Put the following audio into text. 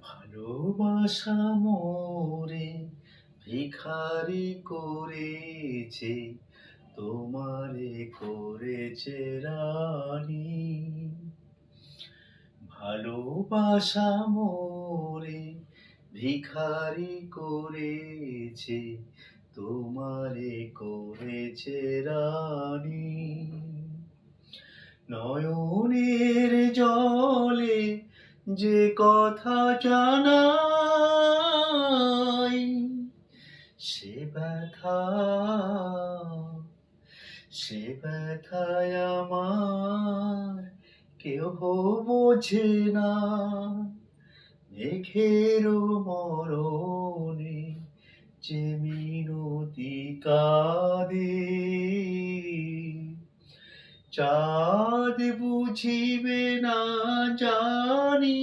ভালোবাসা মোরে ভিখারি করেছে, তোমারে করেছে রানী। ভালোবাসা মোরে ভিখারি করেছে, তোমারে করেছে রানী। নয়নের জলে যে কথা জানাই, সে ব্যথা সে ব্যথায় আমার কেহ বোঝে না। মেঘের মরণে যে মিনতি কাঁদে, চাঁদ বুঝিবে না জানি